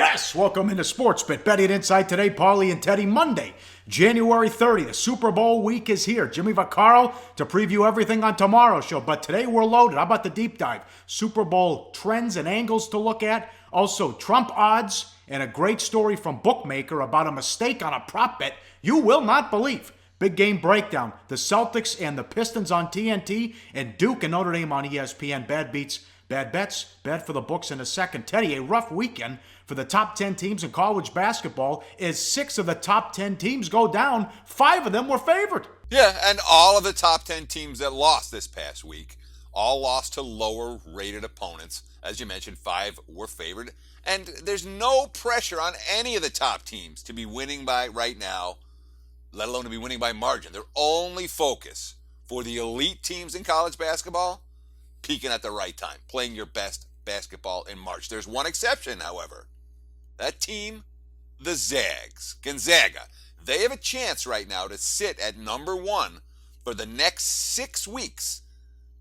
Yes, welcome into sportsBIT. Betting Insight today, Pauly and Teddy. Monday, January 30. The Super Bowl week is here. Jimmy Vaccaro to preview everything on tomorrow's show. But today we're loaded. How about the deep dive? Super Bowl trends and angles to look at. Also, Trump odds and a great story from Bookmaker about a mistake on a prop bet you will not believe. Big game breakdown. The Celtics and the Pistons on TNT and Duke and Notre Dame on ESPN. Bad beats, bad bets, bad for the books in a second. Teddy, a rough weekend for the top 10 teams in college basketball as 6 of the top 10 teams go down. 5 of them were favored. Yeah, and all of the top 10 teams that lost this past week all lost to lower rated opponents. As you mentioned, 5 were favored. And there's no pressure on any of the top teams to be winning by right now, let alone to be winning by margin. Their only focus for the elite teams in college basketball, peaking at the right time, playing your best basketball in March. There's one exception, however. That team, the Zags, Gonzaga, they have a chance right now to sit at number 1 for the next 6 weeks.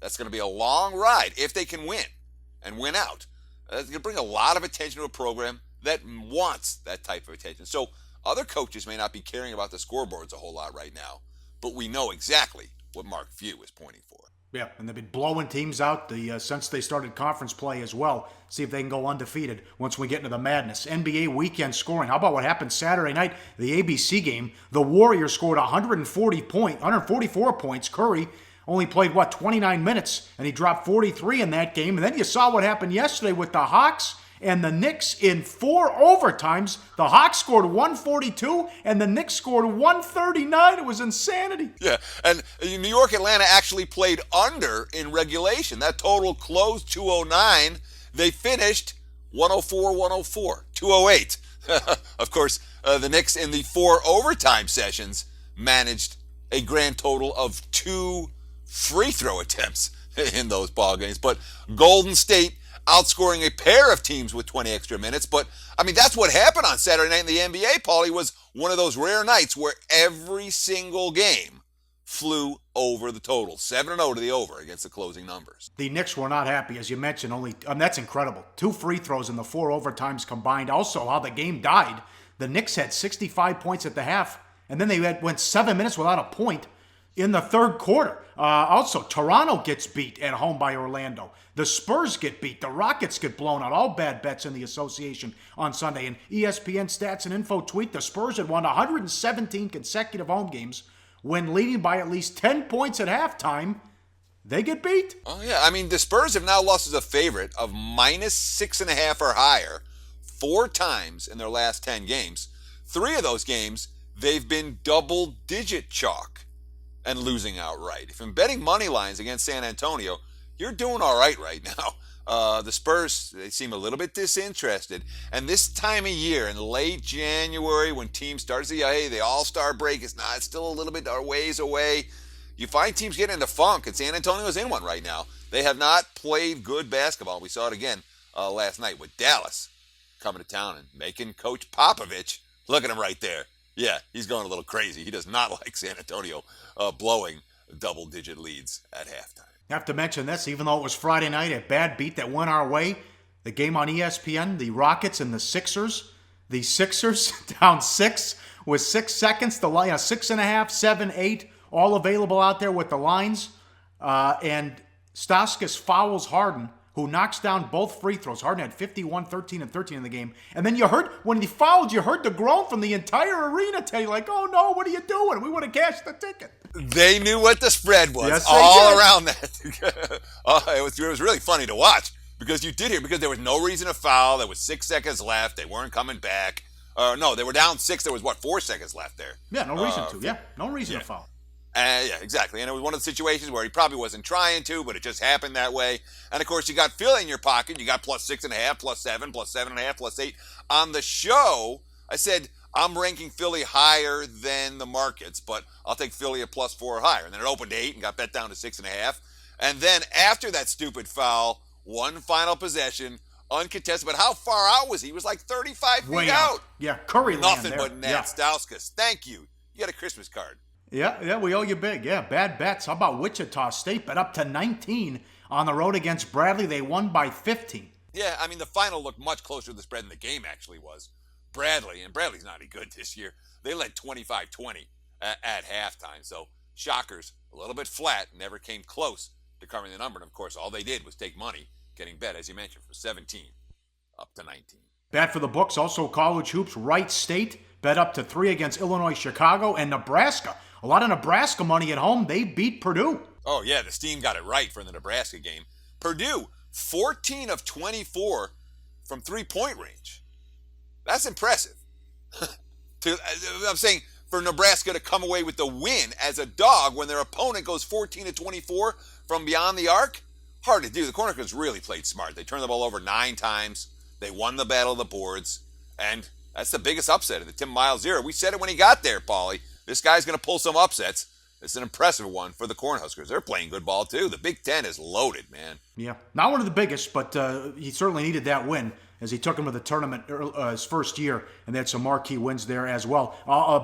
That's going to be a long ride if they can win and win out. It's going to bring a lot of attention to a program that wants that type of attention. So other coaches may not be caring about the scoreboards a whole lot right now, but we know exactly what Mark Few is pointing for. Yeah, and they've been blowing teams out since they started conference play as well. See if they can go undefeated once we get into the madness. NBA weekend scoring. How about what happened Saturday night? The ABC game. The Warriors scored 144 points. Curry only played, 29 minutes, and he dropped 43 in that game. And then you saw what happened yesterday with the Hawks and the Knicks in 4 overtimes. The Hawks scored 142, and the Knicks scored 139. It was insanity. Yeah, and New York, Atlanta actually played under in regulation. That total closed 209. They finished 104-104, 208. Of course, the Knicks in the 4 overtime sessions managed a grand total of 2 free throw attempts in those ball games. But Golden State outscoring a pair of teams with 20 extra minutes. But, I mean, that's what happened on Saturday night in the NBA, Pauly, was one of those rare nights where every single game flew over the total. 7-0 to the over against the closing numbers. The Knicks were not happy, as you mentioned. That's incredible. 2 free throws in the 4 overtimes combined. Also, how the game died. The Knicks had 65 points at the half, and then they went 7 minutes without a point in the third quarter. Also, Toronto gets beat at home by Orlando. The Spurs get beat. The Rockets get blown out. All bad bets in the association on Sunday. And ESPN Stats and Info tweet, the Spurs had won 117 consecutive home games when leading by at least 10 points at halftime. They get beat. Oh, yeah. I mean, the Spurs have now lost as a favorite of -6.5 or higher 4 times in their last 10 games. 3 of those games, they've been double-digit chalk and losing outright. If you're betting money lines against San Antonio, you're doing all right now. The Spurs, they seem a little bit disinterested. And this time of year, in late January, when teams start to see, hey, the All-Star break is not, it's still a little bit ways away. You find teams getting into funk, and San Antonio's in one right now. They have not played good basketball. We saw it again last night with Dallas coming to town and making Coach Popovich, look at him right there. Yeah, he's going a little crazy. He does not like San Antonio blowing double-digit leads at halftime. I have to mention this, even though it was Friday night, a bad beat that went our way. The game on ESPN, the Rockets and the Sixers. The Sixers down 6 with 6 seconds. The line, 6.5, 7, 8, all available out there with the lines. And Stauskas fouls Harden, who knocks down both free throws. Harden had 51, 13, and 13 in the game. And then you heard, when he fouled, you heard the groan from the entire arena, Teddy, like, oh no, what are you doing? We would have cashed the ticket. They knew what the spread was, yes, all around that. It was really funny to watch because you did hear, because there was no reason to foul. There was 6 seconds left. They weren't coming back. No, they were down 6. There was, 4 seconds left there. Yeah, no reason to. Yeah, no reason to foul. Yeah, exactly. And it was one of the situations where he probably wasn't trying to, but it just happened that way. And, of course, you got Philly in your pocket. You got +6.5, +7, +7.5, +8. On the show, I said, I'm ranking Philly higher than the markets, but I'll take Philly at +4 or higher. And then it opened to 8 and got bet down to 6.5. And then after that stupid foul, one final possession, uncontested. But how far out was he? He was like 35 feet out. Yeah, Curry Nothing land there. but net. Stauskas, thank you. You got a Christmas card. Yeah, we owe you big. Yeah, bad bets. How about Wichita State bet up to 19 on the road against Bradley? They won by 15. Yeah, I mean, the final looked much closer to the spread than the game actually was. Bradley's not any good this year. They led 25-20 at halftime. So, shockers, a little bit flat, never came close to covering the number. And, of course, all they did was take money, getting bet, as you mentioned, from 17 up to 19. Bad for the books. Also, college hoops. Wright State bet up to 3 against Illinois, Chicago, and Nebraska. A lot of Nebraska money at home. They beat Purdue. Oh, yeah, the Steam got it right for the Nebraska game. Purdue, 14 of 24 from three-point range. That's impressive. I'm saying for Nebraska to come away with the win as a dog when their opponent goes 14 of 24 from beyond the arc, hard to do. The Cornhuskers really played smart. They turned the ball over 9 times. They won the battle of the boards, and that's the biggest upset of the Tim Miles era. We said it when he got there, Pauly. This guy's going to pull some upsets. It's an impressive one for the Cornhuskers. They're playing good ball, too. The Big Ten is loaded, man. Yeah, not one of the biggest, but he certainly needed that win as he took him to the tournament his first year, and they had some marquee wins there as well.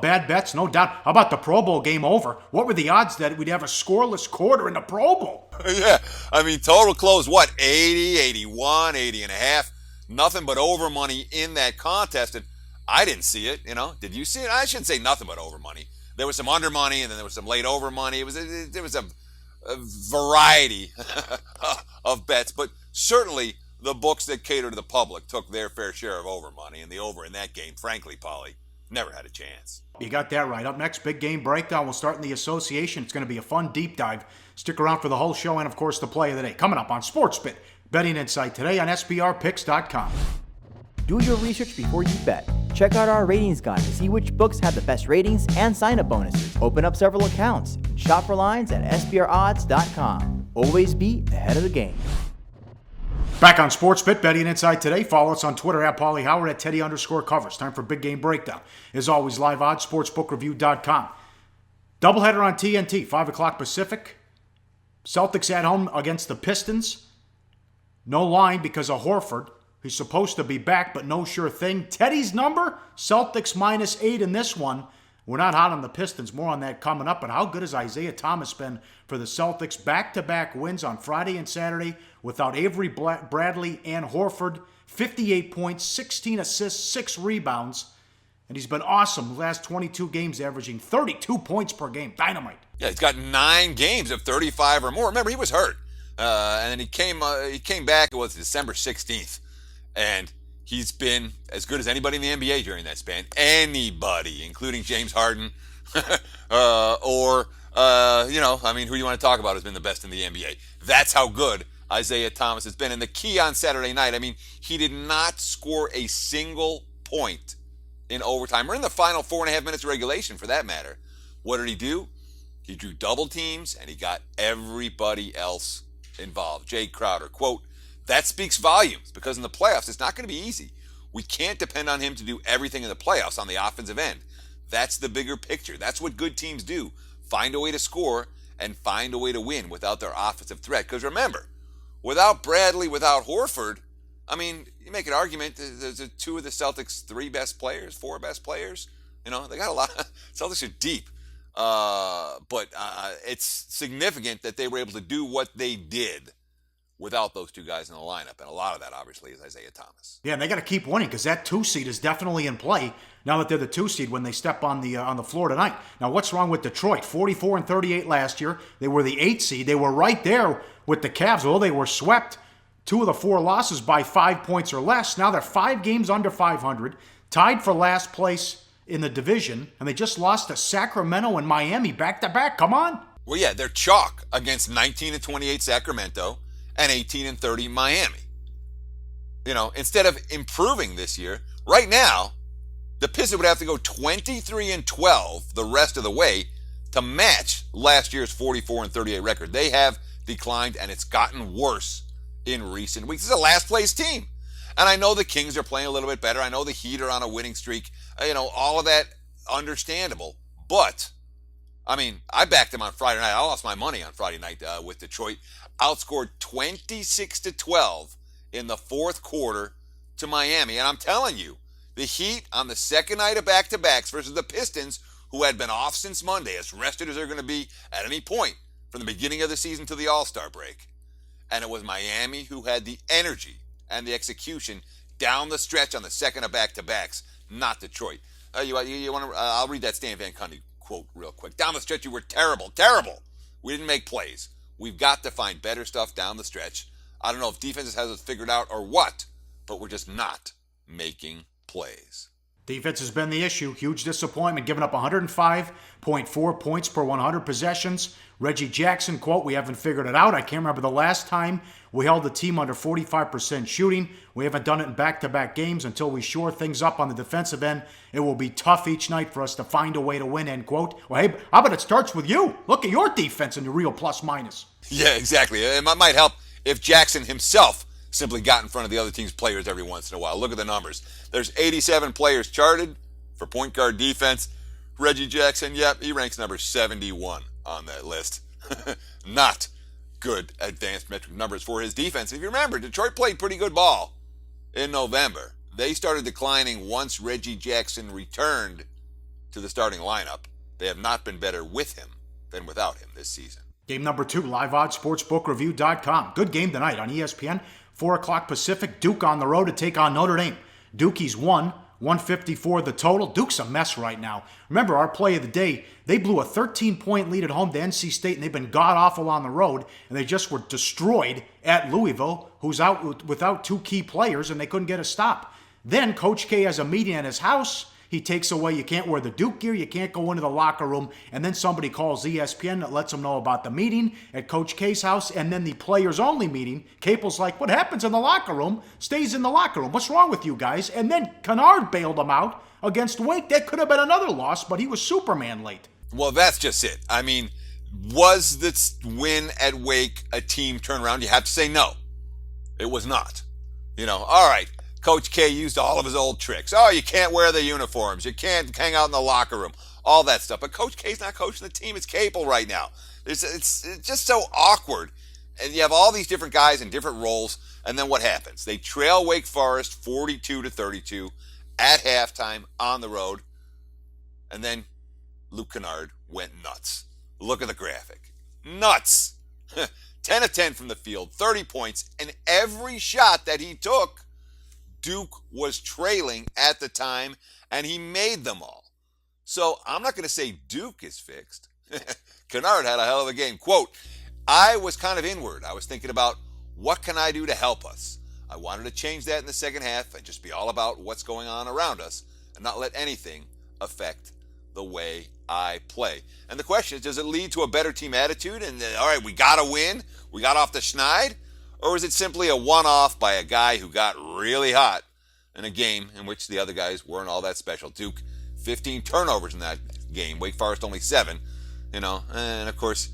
Bad bets, no doubt. How about the Pro Bowl game over? What were the odds that we'd have a scoreless quarter in the Pro Bowl? Yeah, I mean, total close, what, 80, 81, 80 and a half? Nothing but over money in that contest, and I didn't see it, Did you see it? I shouldn't say nothing but over money. There was some under money, and then there was some late over money. There was a variety of bets, but certainly the books that cater to the public took their fair share of over money, and the over in that game, frankly, Pauly, never had a chance. You got that right. Up next, big game breakdown. We'll start in the association. It's going to be a fun deep dive. Stick around for the whole show and, of course, the play of the day. Coming up on SportsBIT, betting insight today on SBRpicks.com. Do your research before you bet. Check out our ratings guide to see which books have the best ratings and sign-up bonuses. Open up several accounts. Shop for lines at SBRodds.com. Always be ahead of the game. Back on SportsBIT, betting insight today. Follow us on Twitter at Pauly Howard at Teddy_covers. Time for big game breakdown. As always, live odds, sportsbookreview.com. Doubleheader on TNT, 5 o'clock Pacific. Celtics at home against the Pistons. No line because of Horford. He's supposed to be back, but no sure thing. Teddy's number, Celtics -8 in this one. We're not hot on the Pistons. More on that coming up. But how good has Isaiah Thomas been for the Celtics? Back-to-back wins on Friday and Saturday without Avery Bradley and Horford. 58 points, 16 assists, 6 rebounds. And he's been awesome the last 22 games, averaging 32 points per game. Dynamite. Yeah, he's got 9 games of 35 or more. Remember, he was hurt. And then he came back, it was December 16th. And he's been as good as anybody in the NBA during that span. Anybody, including James Harden, who do you want to talk about has been the best in the NBA. That's how good Isaiah Thomas has been. And the key on Saturday night, he did not score a single point in overtime. We're in the final 4.5 minutes of regulation, for that matter. What did he do? He drew double teams, and he got everybody else involved. Jay Crowder, quote, "That speaks volumes because in the playoffs, it's not going to be easy. We can't depend on him to do everything in the playoffs on the offensive end. That's the bigger picture. That's what good teams do. Find a way to score and find a way to win without their offensive threat." Because remember, without Bradley, without Horford, you make an argument, there's 2 of the Celtics' 4 best players. They got a lot. Celtics are deep. But it's significant that they were able to do what they did without those 2 guys in the lineup. And a lot of that, obviously, is Isaiah Thomas. Yeah, and they got to keep winning because that 2 seed is definitely in play now that they're the 2 seed when they step on the floor tonight. Now, what's wrong with Detroit? 44-38 last year. They were the 8 seed. They were right there with the Cavs, although they were swept 2 of the 4 losses by 5 points or less. Now they're 5 games under 500, tied for last place in the division, and they just lost to Sacramento and Miami back-to-back. Come on. Well, yeah, they're chalk against 19-28 Sacramento and 18-30 Miami. Instead of improving this year, right now, the Pistons would have to go 23-12 the rest of the way to match last year's 44-38 record. They have declined, and it's gotten worse in recent weeks. This is a last-place team. And I know the Kings are playing a little bit better. I know the Heat are on a winning streak. All of that understandable. But, I backed them on Friday night. I lost my money on Friday night with Detroit. Outscored 26-12 in the 4th quarter to Miami. And I'm telling you, the Heat on the second night of back-to-backs versus the Pistons, who had been off since Monday, as rested as they're going to be at any point from the beginning of the season to the All-Star break. And it was Miami who had the energy and the execution down the stretch on the second of back-to-backs, not Detroit. You want to? I'll read that Stan Van Gundy quote real quick. Down the stretch, you were terrible, terrible. We didn't make plays. We've got to find better stuff down the stretch. I don't know if defenses has it figured out or what, but we're just not making plays. Defense has been the issue. Huge disappointment, giving up 105.4 points per 100 possessions. Reggie Jackson, quote, "We haven't figured it out. I can't remember the last time we held the team under 45% shooting. We haven't done it in back-to-back games. Until we shore things up on the defensive end, it will be tough each night for us to find a way to win," end quote. Well, hey, how about it starts with you? Look at your defense and the real plus-minus. Yeah, exactly. It might help if Jackson himself simply got in front of the other team's players every once in a while. Look at the numbers. There's 87 players charted for point guard defense. Reggie Jackson, yep, he ranks number 71 on that list. Not good advanced metric numbers for his defense. If you remember, Detroit played pretty good ball in November. They started declining once Reggie Jackson returned to the starting lineup. They have not been better with him than without him this season. Game number 2, live odds, sportsbookreview.com. Good game tonight on ESPN. 4 o'clock Pacific, Duke on the road to take on Notre Dame. Dukies won, 154 the total. Duke's a mess right now. Remember, our play of the day, they blew a 13-point lead at home to NC State, and they've been god-awful on the road, and they just were destroyed at Louisville, who's out without 2 key players, and they couldn't get a stop. Then Coach K has a meeting at his house. He takes away, you can't wear the Duke gear, you can't go into the locker room, and then somebody calls ESPN that lets them know about the meeting at Coach K's house, and then the players-only meeting. Capel's like, what happens in the locker room stays in the locker room. What's wrong with you guys? And then Kennard bailed him out against Wake. That could have been another loss, but he was Superman late. Well, that's just it. I mean, was this win at Wake a team turnaround? You have to say no. It was not. All right. Coach K used all of his old tricks. Oh, you can't wear the uniforms. You can't hang out in the locker room. All that stuff. But Coach K's not coaching the team. It's Capel right now. It's just so awkward. And you have all these different guys in different roles. And then what happens? They trail Wake Forest 42-32 at halftime on the road. And then Luke Kennard went nuts. Look at the graphic. Nuts. 10 of 10 from the field, 30 points. And every shot that he took, Duke was trailing at the time, and he made them all. So I'm not going to say Duke is fixed. Kennard had a hell of a game. Quote, "I was kind of inward. I was thinking about what can I do to help us. I wanted to change that in the second half and just be all about what's going on around us and not let anything affect the way I play." And the question is, does it lead to a better team attitude? And all right, we got to win. We got off the schneid. Or is it simply a one-off by a guy who got really hot in a game in which the other guys weren't all that special? Duke, 15 turnovers in that game. Wake Forest only 7. And of course,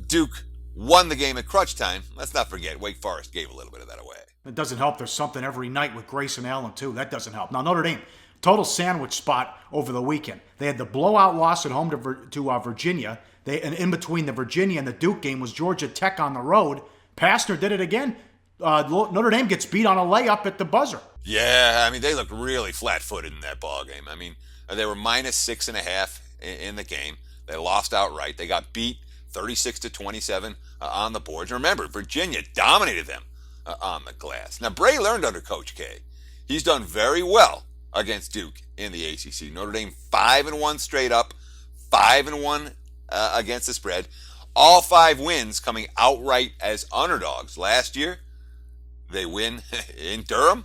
Duke won the game at crunch time. Let's not forget, Wake Forest gave a little bit of that away. It doesn't help. There's something every night with Grayson Allen, too. That doesn't help. Now, Notre Dame, total sandwich spot over the weekend. They had the blowout loss at home to Virginia. And in between the Virginia and the Duke game was Georgia Tech on the road. Pastner did it again. Notre Dame gets beat on a layup at the buzzer. Yeah, I mean, they looked really flat-footed in that ball game. I mean, they were minus 6.5 in the game. They lost outright. They got beat 36-27 on the boards. And remember, Virginia dominated them on the glass. Now, Bray learned under Coach K. He's done very well against Duke in the ACC. Notre Dame 5-1 straight up, 5-1 against the spread. All 5 wins coming outright as underdogs. Last year, they win in Durham.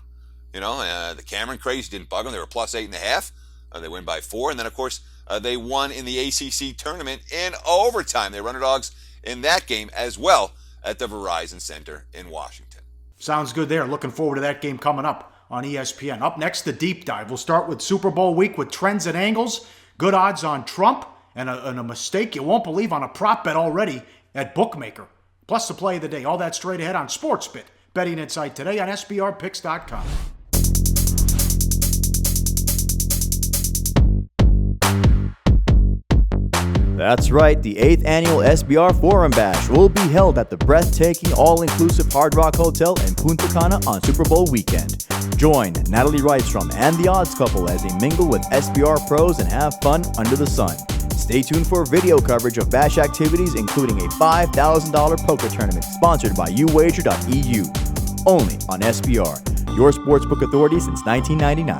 The Cameron craze didn't bug them. They were plus 8.5. They win by 4. And then, of course, they won in the ACC tournament in overtime. They were underdogs in that game as well at the Verizon Center in Washington. Sounds good there. Looking forward to that game coming up on ESPN. Up next, the deep dive. We'll start with Super Bowl week with trends and angles. Good odds on Trump. And a mistake you won't believe on a prop bet already at Bookmaker. Plus the play of the day. All that straight ahead on sportsBIT. Betting Insight today on SBRpicks.com. That's right, the 8th annual SBR Forum Bash will be held at the breathtaking all-inclusive Hard Rock Hotel in Punta Cana on Super Bowl weekend. Join Natalie Rydstrom and the Odds Couple as they mingle with SBR pros and have fun under the sun. Stay tuned for video coverage of Bash activities, including a $5,000 poker tournament sponsored by uwager.eu. only on SBR, your sportsbook authority since 1999.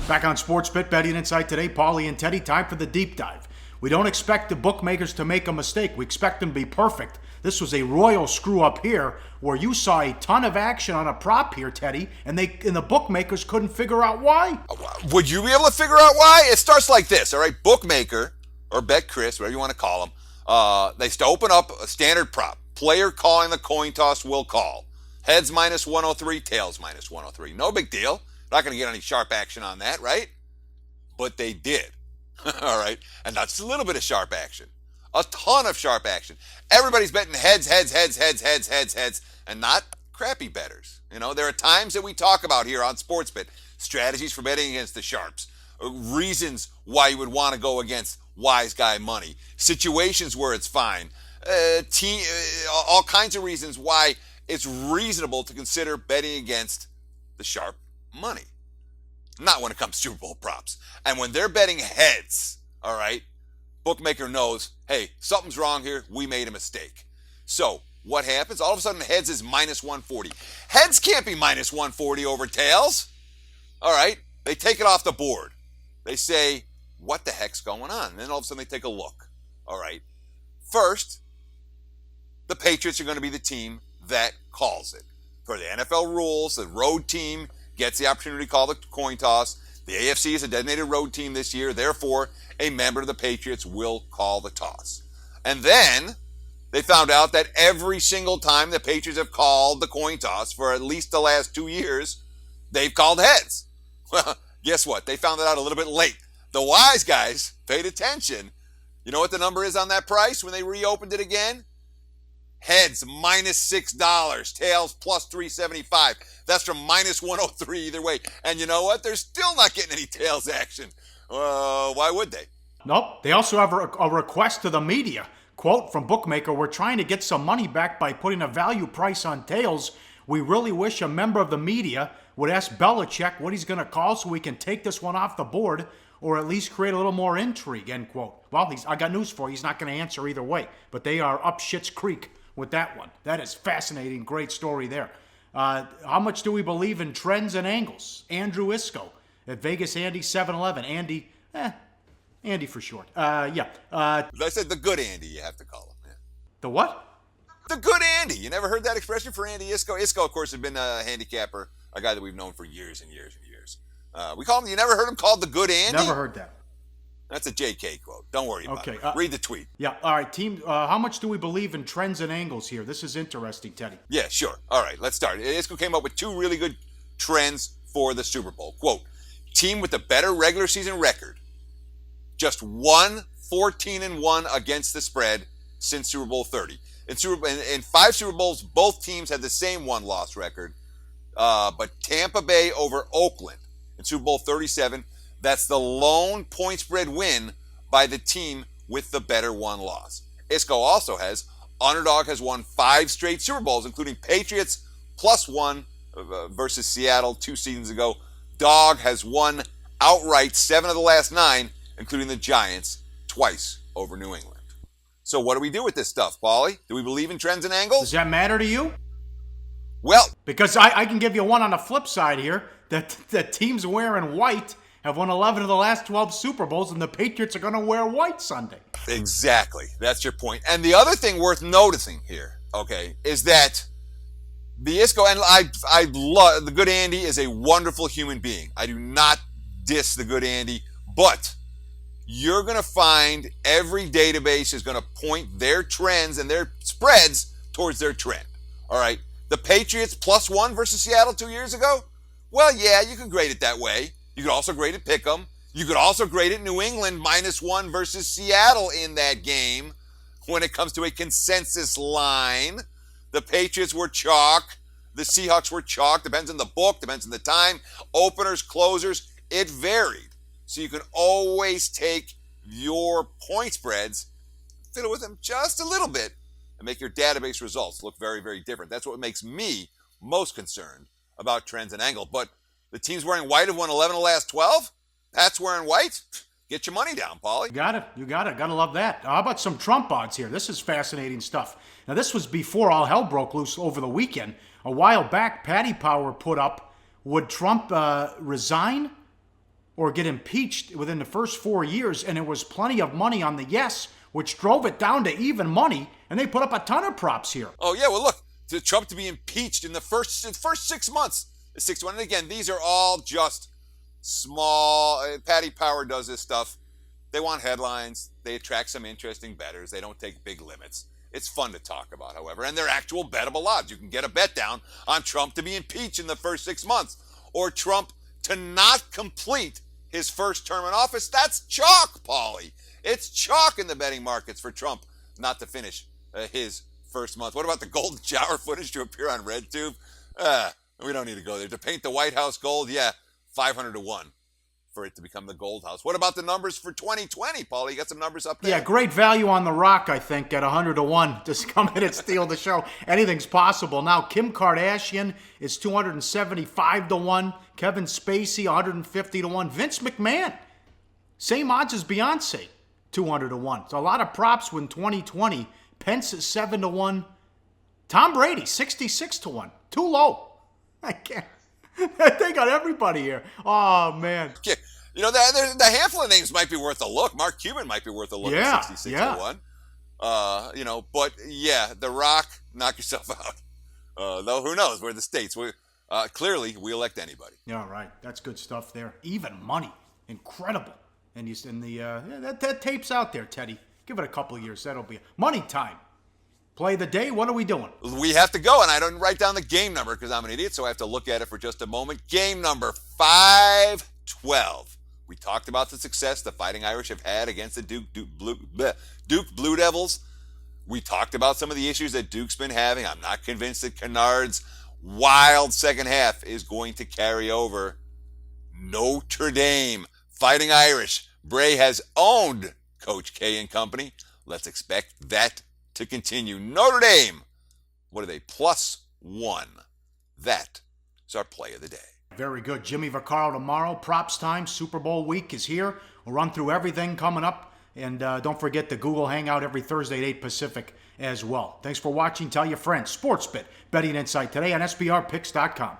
Back on SportsBIT, Betting Insight today, Pauly and Teddy, time for the deep dive. We don't expect the bookmakers to make a mistake. We expect them to be perfect. This was a royal screw-up here where you saw a ton of action on a prop here, Teddy, and the bookmakers couldn't figure out why. Would you be able to figure out why? It starts like this, all right? Bookmaker, or Bet Chris, whatever you want to call them, they open up a standard prop. Player calling the coin toss will call. Heads minus 103, tails minus 103. No big deal. Not going to get any sharp action on that, right? But they did. All right? And that's a little bit of sharp action. A ton of sharp action. Everybody's betting heads, and not crappy bettors. You know, there are times that we talk about here on SportsBIT, strategies for betting against the sharps, reasons why you would want to go against wise guy money, situations where it's fine, all kinds of reasons why it's reasonable to consider betting against the sharp money. Not when it comes to Super Bowl props. And when they're betting heads, all right, bookmaker knows, hey, something's wrong here. We made a mistake. So what happens? All of a sudden, heads is minus 140. Heads can't be minus 140 over tails. All right. They take it off the board. They say, what the heck's going on? And then all of a sudden, they take a look. All right. First, the Patriots are going to be the team that calls it. For the NFL rules, the road team gets the opportunity to call the coin toss. The AFC is a designated road team this year. Therefore, a member of the Patriots will call the toss. And then they found out that every single time the Patriots have called the coin toss for at least the last 2 years, they've called heads. Well, guess what? They found that out a little bit late. The wise guys paid attention. You know what the number is on that price when they reopened it again? Heads minus $6, tails plus $3.75. That's from minus 103 either way. And you know what? They're still not getting any tails action. Why would they? Nope. They also have a request to the media. Quote from Bookmaker, we're trying to get some money back by putting a value price on tails. We really wish a member of the media would ask Belichick what he's going to call so we can take this one off the board or at least create a little more intrigue, end quote. Well, I got news for you. He's not going to answer either way. But they are up Schitt's Creek with that one. That is fascinating. Great story there. How much do we believe in trends and angles? Andrew Isco at Vegas Andy 711. Andy for short. I said the good Andy, you have to call him. Yeah. The what? The good Andy. You never heard that expression for Andy Isco? Isco, of course, had been a handicapper, a guy that we've known for years and years and years. We call him, you never heard him called the good Andy? Never heard that. That's a JK quote. Don't worry about it. Okay. Read the tweet. Yeah. All right, team. How much do we believe in trends and angles here? This is interesting, Teddy. Yeah, sure. All right, let's start. Isco came up with two really good trends for the Super Bowl. Quote, team with a better regular season record. Just 14-1 against the spread since Super Bowl 30. In 5 Super Bowls, both teams had the same one-loss record. But Tampa Bay over Oakland in Super Bowl 37, that's the lone point spread win by the team with the better one loss. Isco also has, underdog has won 5 straight Super Bowls, including Patriots +1 versus Seattle 2 seasons ago. Dog has won outright 7 of the last 9, including the Giants twice over New England. So what do we do with this stuff, Pauly? Do we believe in trends and angles? Does that matter to you? Well, because I can give you one on the flip side here. That teams wearing white have won 11 of the last 12 Super Bowls, and the Patriots are going to wear white Sunday. Exactly. That's your point. And the other thing worth noticing here, okay, is that the Isco, and I love, the good Andy is a wonderful human being. I do not diss the good Andy, but you're going to find every database is going to point their trends and their spreads towards their trend. All right. The Patriots +1 versus Seattle 2 years ago? Well, yeah, you can grade it that way. You could also grade it Pick'em. You could also grade it New England -1 versus Seattle in that game. When it comes to a consensus line, the Patriots were chalk. The Seahawks were chalk. Depends on the book. Depends on the time. Openers, closers. It varied. So you can always take your point spreads, fiddle with them just a little bit, and make your database results look very, very different. That's what makes me most concerned about trends and angle. But the teams wearing white have won 11 of the last 12. Pat's wearing white. get your money down, Pauly. You got it. Gotta love that. How about some Trump odds here? This is fascinating stuff. Now, this was before all hell broke loose over the weekend. A while back, Paddy Power put up, would Trump resign or get impeached within the first 4 years? And there was plenty of money on the yes, which drove it down to even money. And they put up a ton of props here. Oh, yeah, well, look, to Trump to be impeached in the first 6 months. And again, these are all just small. Paddy Power does this stuff. They want headlines. They attract some interesting bettors. They don't take big limits. It's fun to talk about, however, and they're actual bettable odds. You can get a bet down on Trump to be impeached in the first 6 months, or Trump to not complete his first term in office. That's chalk, Pauly. It's chalk in the betting markets for Trump not to finish his first month. What about the golden shower footage to appear on RedTube? We don't need to go there. To paint the White House gold, yeah, 500 to 1 for it to become the gold house. What about the numbers for 2020, Pauly? You got some numbers up there? Yeah, great value on The Rock, I think, at 100 to 1. Just come in and steal the show. Anything's possible. Now, Kim Kardashian is 275 to 1. Kevin Spacey, 150 to 1. Vince McMahon, same odds as Beyonce, 200 to 1. So a lot of props win 2020. Pence is 7 to 1. Tom Brady, 66 to 1. Too low. I can't. They got everybody here. Oh, man. Yeah. You know, the handful of names might be worth a look. Mark Cuban might be worth a look at 66 to 1. You know, but yeah, The Rock, knock yourself out. Though who knows? We're the States. Clearly, we elect anybody. Yeah, right. That's good stuff there. Even money. Incredible. And that tape's out there, Teddy. Give it a couple of years. That'll be money time. Play the day. What are we doing? We have to go, and I don't write down the game number because I'm an idiot, so I have to look at it for just a moment. Game number 512. We talked about the success the Fighting Irish have had against the Duke Blue Devils. We talked about some of the issues that Duke's been having. I'm not convinced that Kennard's wild second half is going to carry over. Notre Dame, Fighting Irish. Bray has owned Coach K and company. Let's expect that to continue. Notre Dame, what are they? +1. That is our play of the day. Very good. Jimmy Vaccaro tomorrow. Props time. Super Bowl week is here. We'll run through everything coming up. And don't forget the Google Hangout every Thursday at 8 Pacific as well. Thanks for watching. Tell your friends. SportsBIT, betting insight today on SBRpicks.com.